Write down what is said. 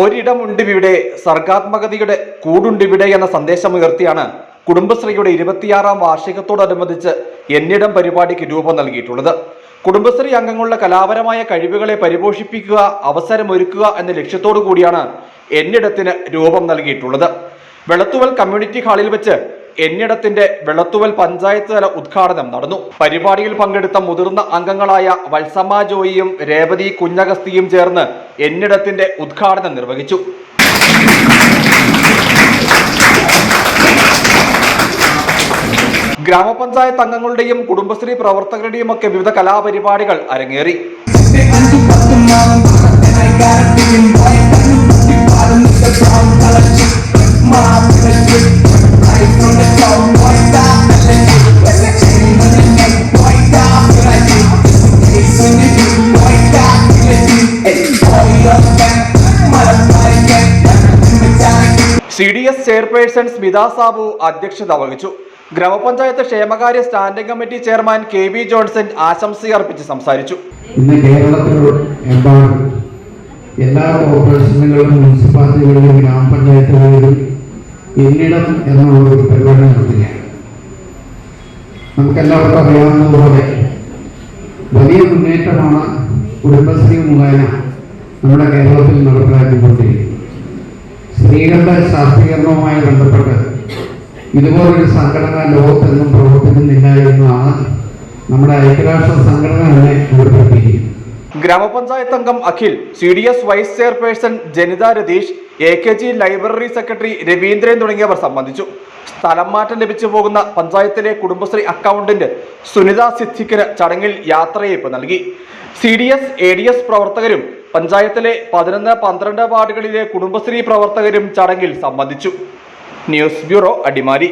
ഒരിടമുണ്ടിവിടെ സർഗാത്മകതയുടെ കൂടുണ്ടിവിടെ എന്ന സന്ദേശമുയർത്തിയാണ് കുടുംബശ്രീയുടെ 26ാം വാർഷികത്തോടനുബന്ധിച്ച് എന്നിടം പരിപാടിക്ക് രൂപം നൽകിയിട്ടുള്ളത്. കുടുംബശ്രീ അംഗങ്ങളുടെ കലാപരമായ കഴിവുകളെ പരിപോഷിപ്പിക്കുക, അവസരമൊരുക്കുക എന്ന ലക്ഷ്യത്തോടു കൂടിയാണ് എന്നിടത്തിന് രൂപം നൽകിയിട്ടുള്ളത്. വെളത്തുവൽ കമ്മ്യൂണിറ്റി ഹാളിൽ വെച്ച് എന്നിടത്തിന്റെ വെളത്തുവൽ പഞ്ചായത്ത് തല ഉദ്ഘാടനം നടന്നു. പരിപാടിയിൽ പങ്കെടുത്ത മുതിർന്ന അംഗങ്ങളായ വത്സമ്മ ജോയിയും രേവതി കുഞ്ഞഗസ്തിയും ചേർന്ന് എന്നിടത്തിന്റെ ഉദ്ഘാടനം നിർവഹിച്ചു. ഗ്രാമപഞ്ചായത്ത് അംഗങ്ങളുടെയും കുടുംബശ്രീ പ്രവർത്തകരുടെയും ഒക്കെ വിവിധ കലാപരിപാടികൾ അരങ്ങേറി. CDS ചെയർപേഴ്സൺ സ്മിത സാബു അധ്യക്ഷത വഹിച്ചു. ഗ്രാമപഞ്ചായത്ത് ക്ഷേമകാര്യ standing committee chairman KB Johnson ആശംസയർപ്പിച്ച് സംസാരിച്ചു. ഇന്ന് കേരളത്തിലെമ്പാടും എല്ലാ കോർപ്പറേഷനുകളിലും മുനിസിപ്പാലിറ്റികളിലും ഗ്രാമപഞ്ചായത്തുകളിലും എന്നിടം എന്നുള്ള ഒരു പരിപാടി നടത്തുകയാണ്. നമുക്കെല്ലാവർക്കും അറിയാവുന്നതുപോലെ വലിയ മുന്നേറ്റമാണ് കുടുംബശ്രീ മുഖേന നമ്മുടെ കേരളത്തിൽ നടപ്പിലാക്കിക്കൊണ്ടിരിക്കുന്നത്. സ്ത്രീകളുടെ ശാക്തീകരണവുമായി ബന്ധപ്പെട്ട് ഇതുപോലൊരു സംഘടന ലോകത്തെങ്ങും പ്രവർത്തിക്കുന്നില്ല എന്നാണ് നമ്മുടെ ഐക്യരാഷ്ട്ര സംഘടന തന്നെ ഉറപ്പിക്കുന്നത്. ഗ്രാമപഞ്ചായത്ത് അംഗം Akhil, CDS vice chairperson Janitha Ratheesh, AKG library secretary Raveendran തുടങ്ങിയവർ സംബന്ധിച്ചു. സ്ഥലം മാറ്റം ലഭിച്ചു പോകുന്ന പഞ്ചായത്തിലെ കുടുംബശ്രീ അക്കൗണ്ടന്റ് സുനിത സിദ്ദിഖിന് ചടങ്ങിൽ യാത്രയയപ്പ് നൽകി. CDS ADS പ്രവർത്തകരും പഞ്ചായത്തിലെ 11, 12 വാർഡുകളിലെ കുടുംബശ്രീ പ്രവർത്തകരും ചടങ്ങിൽ സംബന്ധിച്ചു. News bureau, Adimali.